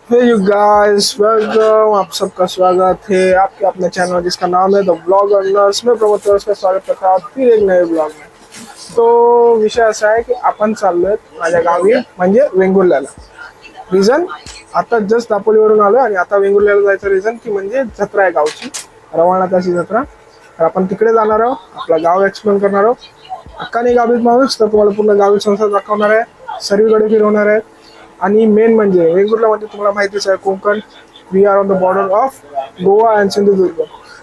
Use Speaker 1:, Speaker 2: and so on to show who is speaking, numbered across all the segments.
Speaker 1: हे you guys welcome, आप सबका स्वागत है आपके अपने चैनल जिसका नाम है द ब्लॉग रनर्स में। प्रमोद का स्वागत करता हूं फिर एक नए ब्लॉग में। तो विषय असा आहे की आपण चाललोय माझ्या गावी म्हणजे वेंगुर्ल्याला। रिझन आता जस्ट दापोलीवरून आलो आणि आता वेंगुर्ल्याला जायचं रिझन की म्हणजे जत्रा आहे गावची, रवानाथाची जत्रा। तर आपण तिकडे जाणार आहोत, आपलं गाव एक्सप्लोर करणार आहोत। अक्काने गावीत माणूस तर तुम्हाला पूर्ण गावी संसार दाखवणार आहे, सर्वीकडे फिरवणार आहे। आणि मेन म्हणजे वेंगुर्ला म्हणजे तुम्हाला माहितीच आहे Konkan, we are on the border of Goa and Sindhudurg.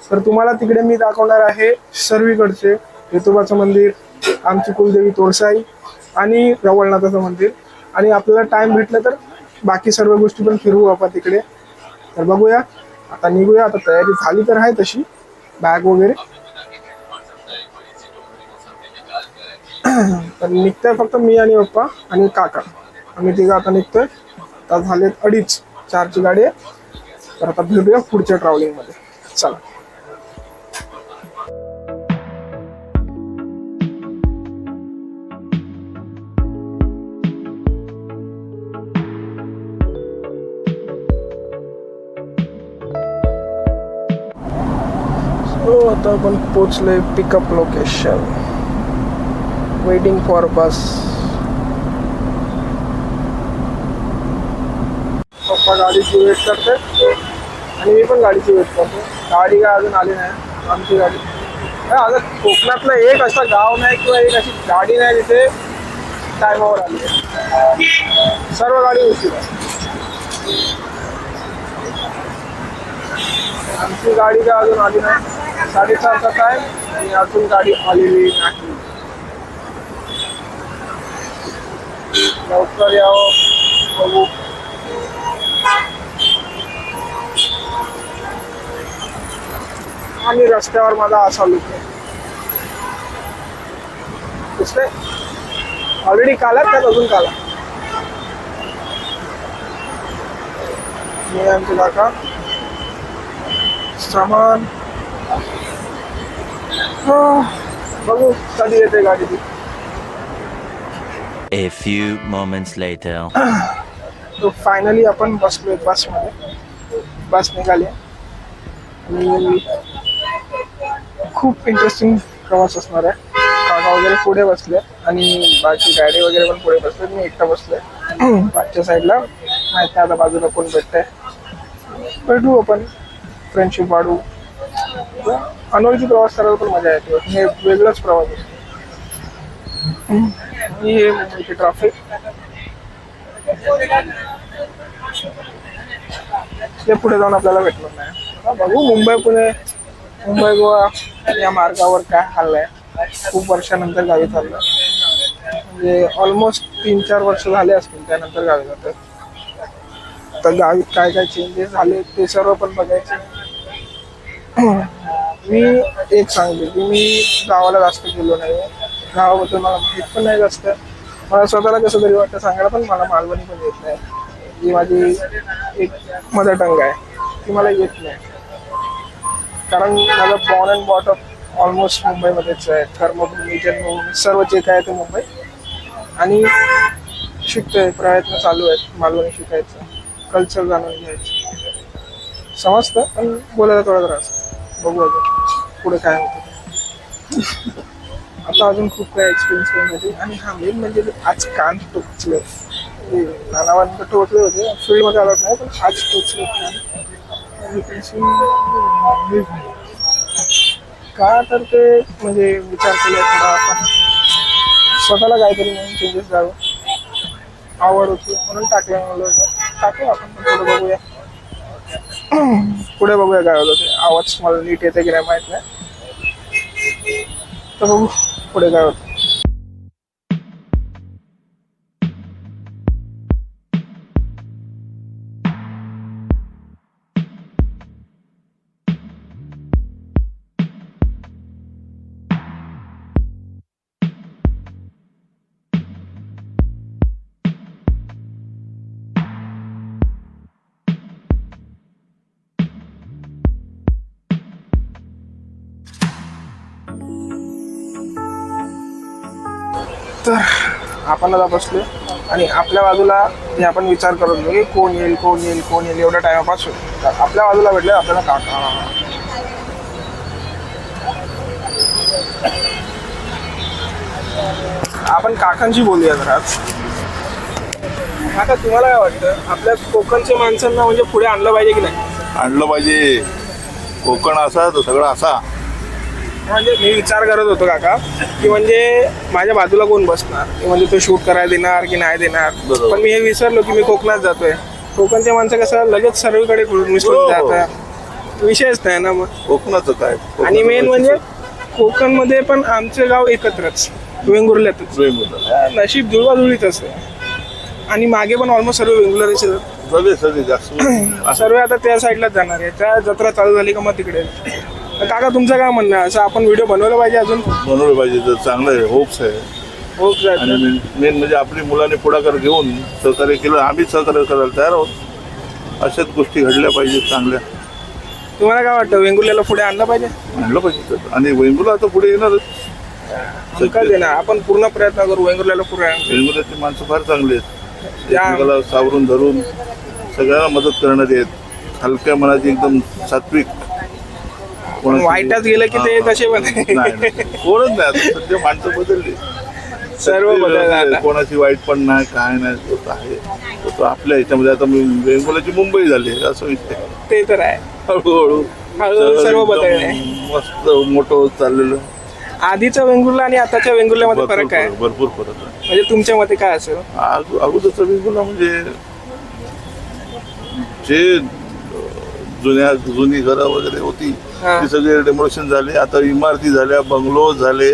Speaker 1: तर तुम्हाला तिकडे मी दाखवणार आहे सर्वीकडचे विठोबाचं मंदिर, आमची कुलदेवी तोरसाई आणि रवळनाथाचं मंदिर। आणि आपल्याला टाइम भेटला तर बाकी सर्व गोष्टी पण फिरवू आपण तिकडे। तर बघूया, आता निघूया। आता तयारी झाली तर आहे तशी, बॅग वगैरे तर निघतोय फक्त मी आणि पप्पा आणि काका, आम्ही तिघं आता निघतोय। आता झालेत 2:30-4ची गाडी आहे। तर आता भेटूया पुढच्या ट्रॅव्हलिंग मध्ये, चला। आता आपण पोचलोय पिकअप लोकेशन, वेटिंग फॉर बस। पप्पा गाडीची वेट करते आणि मी पण गाडीची वेट करतो। गाडी काय अजून आली नाही आमची गाडी। आता कोकणातलं एक असं गाव नाही किंवा एक अशी गाडी नाही जिथे टायमावर आली आहे, सर्व गाडी उशीर आहे। आमची गाडी काय अजून आली नाही, 4:30चा टाइम आणि अजून गाडी आलेली नाही। लवकर यावं, बघू। आणि रस्त्यावर माझा असा लुक आहे, दुसरे ऑलरेडी काला त्यात अजून काला। मी आमचे काका सामान बघू कधी येते गाडी ती।
Speaker 2: A few moments later.
Speaker 1: तो फायनली आपण बसलोय बसमध्ये, बस निघाली आणि खूप इंटरेस्टिंग प्रवास असणार आहे। काका वगैरे पुढे बसले आणि बाकी गाडी वगैरे पण पुढे बसले, मी एकटा बसलोय पाठच्या साईडला। माहिती आता बाजूला कोण भेटतंय, भेटू आपण, फ्रेंडशिप वाढू। अनोळखी प्रवास करायला पण मजा येते, हे वेगळाच प्रवास असतो। हे मुंबईची ट्रॅफिक, ते पुढे जाऊन आपल्याला भेटणार नाही। बघू मुंबई पुणे, मुंबई गोवा या मार्गावर काय हाल आहे। खूप वर्षानंतर गावी चाललं, म्हणजे ऑलमोस्ट 3-4 वर्ष झाले असतील त्यानंतर गावी जातं। तर गावी काय काय चेंजेस झाले ते सर्व पण बघायचे। मी एक सांगते की मी गावाला जास्त गेलो नाही, गावाबद्दल मला माहीत पण नाही जास्त। मला स्वतःला कसं तरी वाटतं सांगायला, पण मला मालवणी पण येत नाही, जी माझी एक मदर टंग आहे ती मला येत नाही। कारण माझं बॉर्न अँड बॉटअप ऑलमोस्ट मुंबईमध्येच आहे, कर्मभूमी जन्मभूमी सर्व जे काय ते मुंबई। आणि शिकतोय, प्रयत्न चालू आहेत मालवणी शिकायचं, कल्चर जाणून घ्यायचं। समजतं पण बोलायला थोडा त्रास, बघू अजून पुढे काय होतं। आता अजून खूप काही एक्सपिरियन्स करण्यासाठी। आणि हा मेन म्हणजे आज कान टोचले, नानावांत टोचले होते, फील्डमध्ये आलं नाही पण आज टोचले का तर ते म्हणजे विचार केला थोडा आपण स्वतःला काहीतरी म्हणून चेंजेस द्यावं, आवड होती म्हणून टाकलं। म्हणलं टाकू आपण पण, पुढे बघूया, पुढे बघूया काय होतं ते। आवाज मला नीट येते की नाही माहित नाही, तर बघू पुढे काय होतं। तर आपण आता बसलोय आणि आपल्या बाजूला जे आपण विचार करत होतो की कोण येईल कोण येईल कोण येईल एवढ्या टायमापासून, तर आपल्या बाजूला भेटले आपल्याला काका. आपण काकांशी बोलूया जरा आज. काका, तुम्हाला काय वाटतं आपल्या कोकणच्या माणसांना म्हणजे पुढे आणलं पाहिजे की नाही?
Speaker 3: आणलं पाहिजे. कोकण असा तर सगळं असा.
Speaker 1: म्हणजे मी विचार करत होतो काका की म्हणजे माझ्या बाजूला कोण बसणार, म्हणजे तो शूट करायला देणार की नाही देणार.
Speaker 3: बरोबर.
Speaker 1: पण मी हे विसरलो की मी कोकणात जातोय. कोकणचे माणसं कसं लगेच सर्वीकडे मिसळून
Speaker 3: हो.
Speaker 1: जातात, विषयच नाही ना मग.
Speaker 3: कोकणाचं काय.
Speaker 1: आणि मेन म्हणजे कोकणमध्ये पण आमचे गाव एकत्रच, वेंगुर्ल्यातच. नशीब जुळवाजुळीच असते. आणि मागे पण ऑलमोस्ट सर्व वेंगुर्ल्याचे
Speaker 3: सगळे जास्त
Speaker 1: सर्व आता त्या साईडलाच जाणार आहे. त्या जत्रा चालू झाली का मग तिकडे. तर काका, तुमचं काय म्हणणं आहे? असं आपण व्हिडिओ बनवलं पाहिजे अजून?
Speaker 3: बनवलं पाहिजे तर चांगलं आहे. होप्स आहे.
Speaker 1: हो
Speaker 3: आणि मेन म्हणजे आपली मुलांनी पुढाकार घेऊन सहकार्य केलं. आम्ही सहकार्य करायला तयार आहोत. अशाच गोष्टी घडल्या पाहिजेत चांगल्या.
Speaker 1: तुम्हाला काय वाटतं वेंगुर्ल्याला पुढे आणलं पाहिजे?
Speaker 3: आणलं पाहिजे. आणि वेंगुर्ला आता पुढे येणारच.
Speaker 1: काय देणार, आपण पूर्ण प्रयत्न करू वेंगुर्ल्याला पुढे आणण्याचा.
Speaker 3: वेंगुर्ल्याची माणसं फार चांगली आहेत. एकमेकाला सावरून धरून सगळ्यांना मदत करणारी आहेत. हलक्या मनाची, एकदम सात्विक.
Speaker 1: वाईटात गेलं की ते तसे
Speaker 3: नाही, कोणच नाही. आता सध्या माणसं बदलली.
Speaker 1: सर्व बदललं.
Speaker 3: कोणाची वाईट पण नाही, काय नाही. तो आहे तो आपल्या ह्याच्यामध्ये. आता वेंगुर्ल्याची मुंबई झाली असं विषय.
Speaker 1: ते तर आहे.
Speaker 3: हळूहळू
Speaker 1: सर्व बदलले.
Speaker 3: मस्त मोठं होत चाललेलं.
Speaker 1: आधीचं वेंगुर्ला आणि आताच्या वेंगुर्ल्यामध्ये फरक आहे.
Speaker 3: भरपूर फरक आहे.
Speaker 1: म्हणजे तुमच्या मते काय असेल?
Speaker 3: अगोदरचा वेंगुर्ला म्हणजे जे जुनी घरं वगैरे होती ती सगळी डेमोलेशन झाली. आता इमारती झाल्या, बंगलो झाले,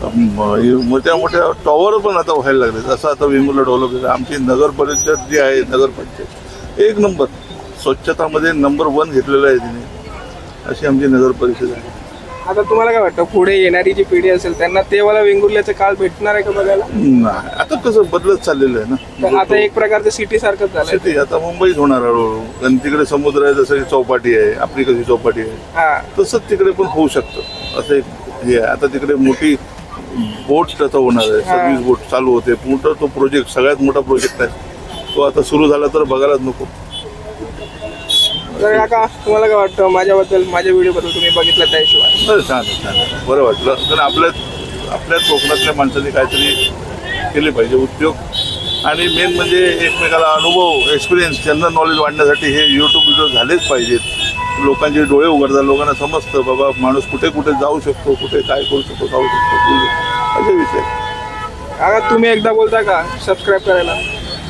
Speaker 3: मोठ्या मोठ्या टॉवर पण आता व्हायला लागले. असं आता वेंगुर्ला डेव्हलप झालं. आमची नगर परिषद जी आहे, नगरपंचायत एक नंबर स्वच्छतामध्ये नंबर 1 घेतलेलं आहे तिने. अशी आमची नगर परिषद आहे.
Speaker 1: आता तुम्हाला काय वाटतं पुढे येणारी जी पिढी असेल त्यांना ते वाला वेंगुर्ल्याचं काळ भेटणार आहे का बघायला?
Speaker 3: नाही, आता कसं बदलत चाललेलं आहे
Speaker 1: तर
Speaker 3: ना.
Speaker 1: आता एक प्रकारचं सिटी सारखंच झालं.
Speaker 3: सिटी आता मुंबईच होणार हळूहळू. आणि तिकडे समुद्र आहे, जसं की चौपाटी आहे, आपली कशी चौपाटी आहे,
Speaker 1: हा.
Speaker 3: तसंच तिकडे पण होऊ शकतं. असं एक हे आहे. आता तिकडे मोठी बोट त्याचा होणार आहे. सर्व्हिस बोट चालू होते. मोठा तो प्रोजेक्ट, सगळ्यात मोठा प्रोजेक्ट आहे तो. आता सुरू झाला तर बघायलाच नको.
Speaker 1: तर काका, तुम्हाला काय वाटतं माझ्याबद्दल, माझ्या व्हिडिओबद्दल तुम्ही बघितलं त्या हिशोबाने?
Speaker 3: छान छान बरं वाटलं. कारण आपल्याच कोकणातल्या माणसांनी काहीतरी केले पाहिजे उद्योग. आणि मेन म्हणजे एकमेकाला अनुभव, एक्सपिरियन्स, जनरल नॉलेज वाढण्यासाठी हे यूट्यूब व्हिडिओ झालेच पाहिजेत. लोकांचे डोळे उघडतात, लोकांना समजतं बाबा माणूस कुठे कुठे जाऊ शकतो, कुठे काय करू शकतो, जाऊ शकतो, असे विषय.
Speaker 1: काका, तुम्ही एकदा बोलता का सबस्क्राईब करायला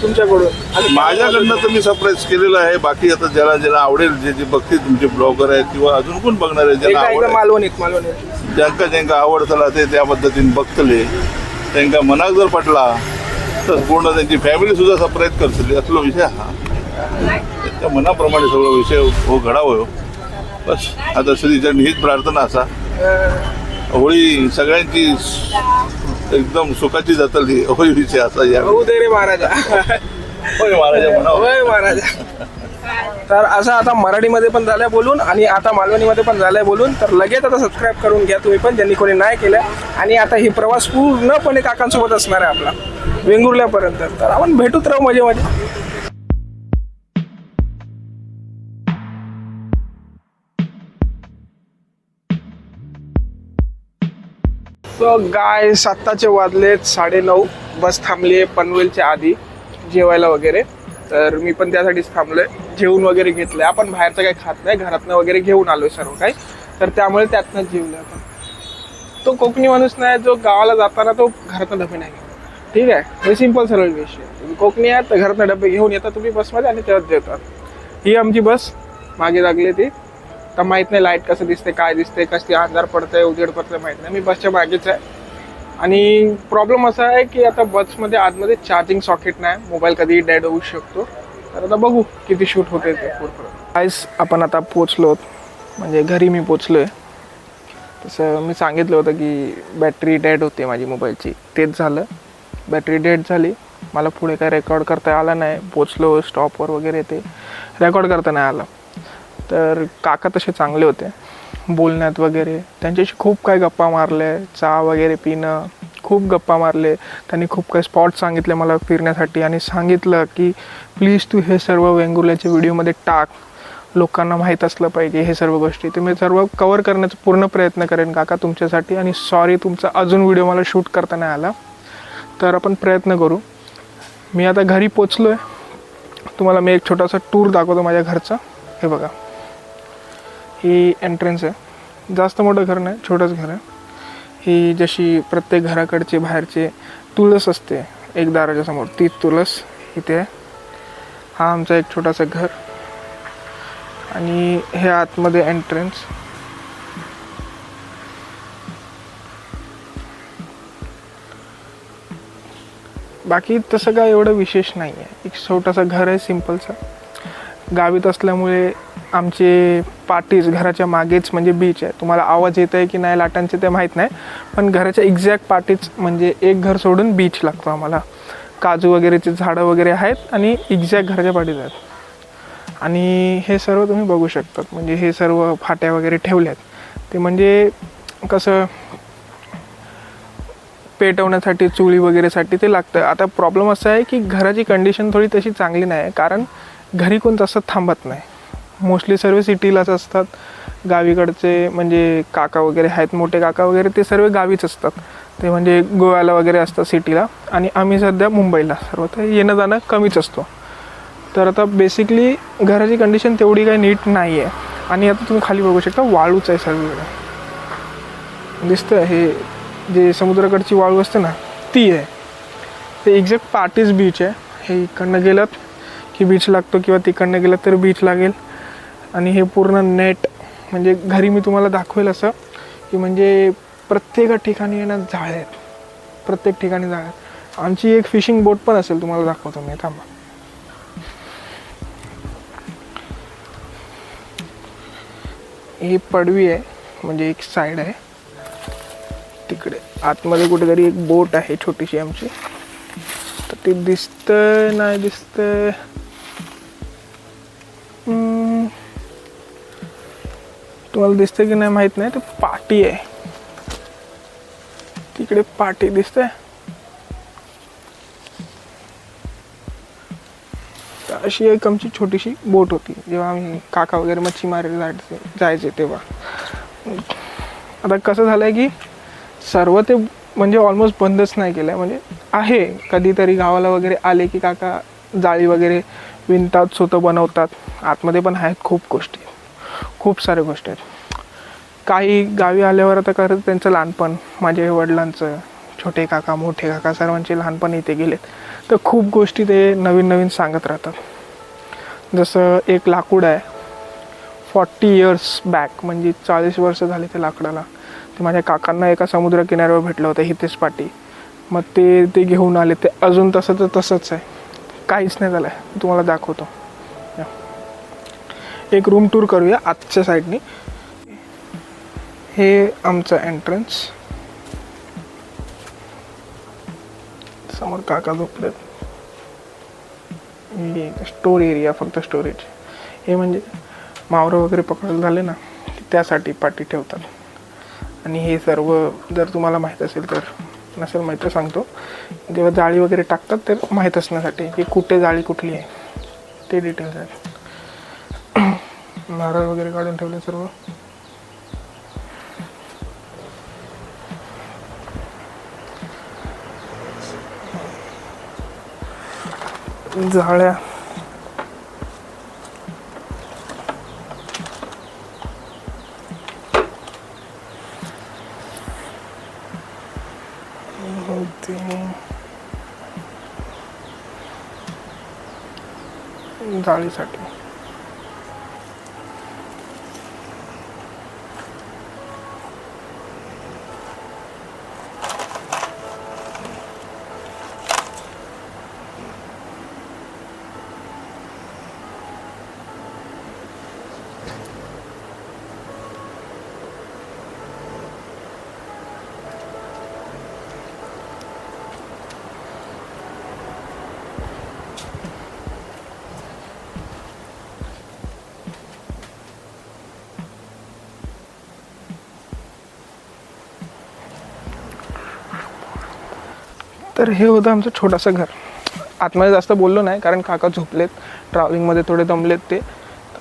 Speaker 1: तुमच्याकडून? आणि
Speaker 3: माझ्याकडनं तर मी सरप्राईज केलेलं आहे. बाकी आता ज्याला आवडेल, जे बघतील तुमचे ब्लॉगर आहेत किंवा अजून कोण बघणार आहे, ज्यांना आवड,
Speaker 1: मालवणीत
Speaker 3: ज्यांका आवडतला ते त्या पद्धतीने बघतले, त्यांना मनाक जर पटला तर पूर्ण त्यांची फॅमिली सुद्धा सरप्राईज करतली. असलो विषय हा. त्यांच्या मनाप्रमाणे सगळं विषय हो घडावं. बस आता श्रीचंड हीच प्रार्थना असा. होळी सगळ्यांची एकदम सुखाची जातली होळी विषय असा. या
Speaker 1: रे महाराजा.
Speaker 3: होय महाराजा म्हणा.
Speaker 1: होय महाराजा. तर असं आता मराठीमध्ये पण झालंय बोलून आणि आता मालवणीमध्ये पण झालंय बोलून. तर लगेच आता सबस्क्राईब करून घ्या तुम्ही पण, ज्यांनी कोणी नाही केलं. आणि आता ही प्रवास पूर्णपणे काकांसोबत असणार आहे आपला वेंगुर्ल्यापर्यंत. तर आपण भेटूत राहू मजेमध्ये. सो गायस, आत्ताचे वाजलेत 9:30. बस थांबली आहे पनवेलच्या आधी जेवायला वगैरे. तर मी पण त्यासाठीच थांबलोय. जेवून वगैरे घेतलंय. आपण बाहेरचं काही खात नाही, घरातनं वगैरे घेऊन आलोय सर्व काही. तर त्यामुळे त्यातनं जेवलं आपण. तो कोकणी माणूस नाही जो गावाला जाताना तो घरातनं डबे नाही घेऊन. ठीक आहे, हे सिंपल सरळ विषय. कोकणी आहे तर घरातनं डबे घेऊन येतात तुम्ही बसमध्ये आणि तेव्हाच जेवतात. ही आमची बस मागे लागली ती. तर माहीत नाही लाईट कसं दिसते, काय दिसते, कसं अंधार पडतंय, उजेड पडतंय माहीत नाही. मी बसच्या मागेच आहे. आणि प्रॉब्लेम असा आहे की आता बसमध्ये आतमध्ये चार्जिंग सॉकेट नाही. मोबाईल कधीही डेड होऊ शकतो. तर आता बघू किती शूट होते ते पुढपर्यंत. गाईस, आपण आता पोचलो, म्हणजे घरी मी पोचलो आहे. तसं मी सांगितलं होतं की बॅटरी डेड होते माझी मोबाईलची. तेच झालं, बॅटरी डेड झाली. मला पुढे काय रेकॉर्ड करता आला नाही. पोचलो स्टॉपवर वगैरे, ते रेकॉर्ड करता नाही आलं. तर काका तसे चांगले होते बोलण्यात वगैरे. त्यांच्याशी खूप काही गप्पा मारल्या, चहा वगैरे पिणं, खूप खूप गप्पा मारले. त्यांनी खूप काही स्पॉट सांगितले मला फिरण्यासाठी आणि सांगितलं की प्लीज तू हे सर्व वेंगुर्ल्याच्या व्हिडिओमध्ये टाक, लोकांना माहीत असलं पाहिजे हे सर्व गोष्टी. तर मी सर्व कवर करण्याचा पूर्ण प्रयत्न करेन काका तुमच्यासाठी. आणि सॉरी तुमचा अजून व्हिडिओ मला शूट करता नाही आला, तर आपण प्रयत्न करू. मी आता घरी पोचलो आहे. तुम्हाला मी एक छोटासा टूर दाखवतो माझ्या घरचा. हे बघा, ही एंट्रन्स आहे. जास्त मोठं घर नाही, छोटंच घर आहे. ही जशी प्रत्येक घराकडचे बाहेरचे तुळस असते एक दाराच्या समोर, ती तुळस इथे आहे. हा आमचा एक छोटासा घर आणि हे आतमध्ये एंट्रन्स. बाकी तसं काय एवढं विशेष नाही आहे. एक छोटासा घर आहे सिम्पलचं. गावीत असल्यामुळे आमचे पाटीज घराच्या मागेच म्हणजे बीच आहे. तुम्हाला आवाज येत आहे की नाही लाटांचे ते माहीत नाही, पण घराच्या एक्झॅक्ट पाठीच म्हणजे एक घर सोडून बीच लागतो आम्हाला. काजू वगैरेचे झाडं वगैरे आहेत आणि एक्झॅक्ट घराच्या पाठीच आहेत. आणि हे सर्व तुम्ही बघू शकतात. म्हणजे हे सर्व फाट्या वगैरे ठेवल्यात ते म्हणजे कसं पेटवण्यासाठी, चुली वगैरेसाठी ते लागतं. आता प्रॉब्लेम असा आहे की घराची कंडिशन थोडी तशी चांगली नाही आहे, कारण घरी कोण तसं थांबत नाही. मोस्टली सर्व सिटीलाच असतात. गावीकडचे म्हणजे काका वगैरे आहेत, मोठे काका वगैरे, ते सर्व गावीच असतात. ते म्हणजे गोव्याला वगैरे असतात सिटीला, आणि आम्ही सध्या मुंबईला. सर्व तर येणं जाणं कमीच असतो. तर आता बेसिकली घराची कंडिशन तेवढी काही नीट नाही आहे. आणि आता तुम्ही खाली बघू शकता वाळूच आहे सर्वीकडे. दिसतं हे जे समुद्राकडची वाळू असते ना ती आहे. ते एक्झॅक्ट पाटीज बीच आहे. हे इकडनं गेलात की बीच लागतो किंवा तिकडनं गेलात तर बीच लागेल. आणि हे पूर्ण नेट म्हणजे घरी मी तुम्हाला दाखवेल असं की म्हणजे प्रत्येक ठिकाणी येणं जाळे आहेत, प्रत्येक ठिकाणी जाळे आहेत. आमची एक फिशिंग बोट पण असेल, तुम्हाला दाखवतो मी, थांबा. ही पडवी आहे म्हणजे एक साईड आहे. तिकडे आतमध्ये कुठेतरी एक बोट आहे छोटीशी आमची. तर ते दिसतं नाही दिसतं, तुम्हाला दिसतं की नाही माहीत नाही. ते पाटी आहे तिकडे, पाटी दिसतंय. अशी एक आमची छोटीशी बोट होती जेव्हा आम्ही काका वगैरे मच्छी मारायला जायचे तेव्हा. आता कसं झालं आहे की सर्व ते म्हणजे ऑलमोस्ट बंदच नाही केलं आहे. म्हणजे आहे कधीतरी गावाला वगैरे आले की काका जाळी वगैरे विणतात, स्वतः बनवतात. आतमध्ये पण आहेत खूप गोष्टी, खूप साऱ्या गोष्टी आहेत. काही गावी आल्यावर आता करत त्यांचं लहानपण, माझ्या वडिलांचं, छोटे काका, मोठे काका सर्वांचे लहानपण इथे गेलेत. तर खूप गोष्टी ते नवीन नवीन सांगत राहतात. जसं एक लाकूड आहे 40 इयर्स बॅक, म्हणजे 40 वर्ष झाले त्या लाकडाला. ते माझ्या काकांना एका समुद्र किनाऱ्यावर भेटलं होतं हितेश पाटी. मग ते घेऊन आले. ते अजून तसं तसंच आहे, काहीच नाही झालं आहे. तुम्हाला दाखवतो. एक रूम टूर करूया आजच्या साईडनी. हे आमचं एंट्रन्स. समोर काका झोपलेत. स्टोर एरिया, फक्त स्टोरेज. हे म्हणजे मावरं वगैरे पकडायला झाले ना त्यासाठी पाटी ठेवतात. आणि हे सर्व जर तुम्हाला माहीत असेल, तर नसेल माहीत तर सांगतो, जेव्हा जाळी वगैरे टाकतात तर माहीत असण्यासाठी की कुठे जाळी कुठली आहे ते डिटेल्स आहेत. नारळ वगैरे काढून ठेवले सर्व. जाळ्या जाळीसाठी. तर हे होतं आमचं छोटंसं घर. आतमध्ये जास्त बोललो नाही कारण काका झोपलेत, ट्रॅव्हलिंगमध्ये थोडे दमलेत ते,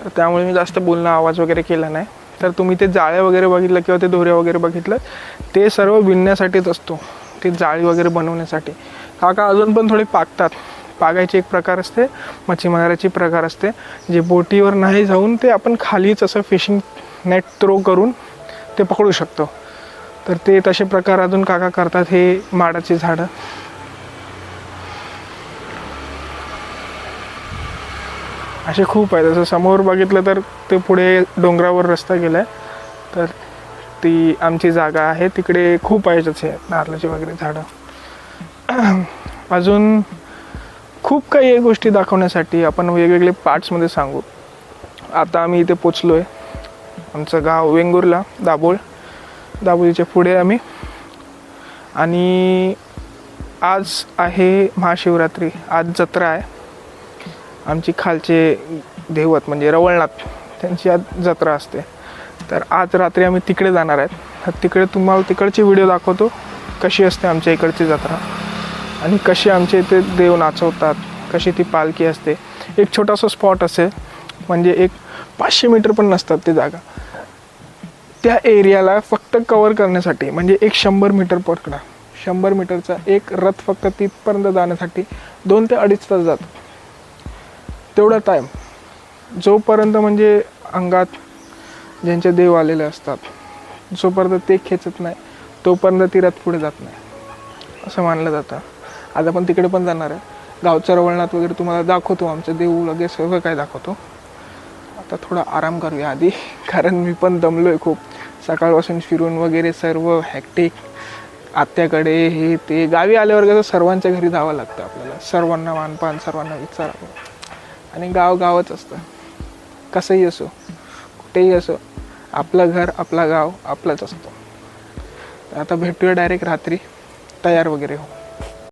Speaker 1: तर त्यामुळे मी जास्त बोलणं आवाज वगैरे केला नाही. तर तुम्ही ते जाळे वगैरे बघितलं किंवा ते दोऱ्या वगैरे बघितलं, ते सर्व विणण्यासाठीच असतो, ते जाळी वगैरे बनवण्यासाठी. काका अजून पण थोडे पाकतात. पागायची एक प्रकार असते, मच्छीमाराची प्रकार असते, जे बोटीवर नाही जाऊन ते आपण खालीच असं फिशिंग नेट थ्रो करून ते पकडू शकतो. तर ते तसे प्रकार अजून काका करतात. हे माडाची झाडं, असे खूप आहेत. जसं समोर बघितलं तर ते पुढे डोंगरावर रस्ता गेला आहे, तर ती आमची जागा आहे. तिकडे खूप आहेत असे नारळाची वगैरे झाडं. अजून खूप काही गोष्टी दाखवण्यासाठी आपण वेगवेगळे पार्ट्समध्ये सांगू. आता आम्ही इथे पोचलो आहे. आमचं गाव वेंगुर्ला, दाबोलीच्या पुढे आम्ही. आणि आज आहे महाशिवरात्री, आज जत्रा आहे. आमची खालचे देवत म्हणजे रवळनाथ, त्यांची आज जत्रा असते. तर आज रात्री आम्ही तिकडे जाणार आहेत. तर तिकडे तुम्हाला तिकडची व्हिडिओ दाखवतो, कशी असते आमच्या इकडची जत्रा आणि कशी आमच्या इथे देव नाचवतात, कशी ती पालखी असते. एक छोटासा स्पॉट असेल, म्हणजे एक 500 मीटर पण नसतात ती जागा. त्या एरियाला फक्त कवर करण्यासाठी, म्हणजे एक 100 मीटर पकडा, 100 मीटरचा एक रथ फक्त तिथपर्यंत जाण्यासाठी 2 ते 2.5 तास जातो. तेवढा टाईम जोपर्यंत म्हणजे अंगात ज्यांचे देव आलेले असतात, जोपर्यंत ते खेचत नाही तोपर्यंत ती रथ पुढे जात नाही, असं मानलं जातं. आज आपण तिकडे पण जाणार आहे. गावचं रवळनाथ वगैरे तुम्हाला दाखवतो, आमचं देव वगैरे सगळं काय दाखवतो. आता थोडा आराम करूया आधी, कारण मी पण दमलो आहे खूप. सकाळपासून फिरून वगैरे सर्व हॅक्टिक, आत्याकडे हे ते. गावी आल्यावर कसं सर्वांच्या घरी जावं लागतं आपल्याला, सर्वांना मानपान, सर्वांना विचारावं. आणि गावच असतं, कसंही असो, कुठेही असो, आपलं घर, आपला गाव आपलंच असतं. आता भेटूया डायरेक्ट रात्री, तयार वगैरे हो.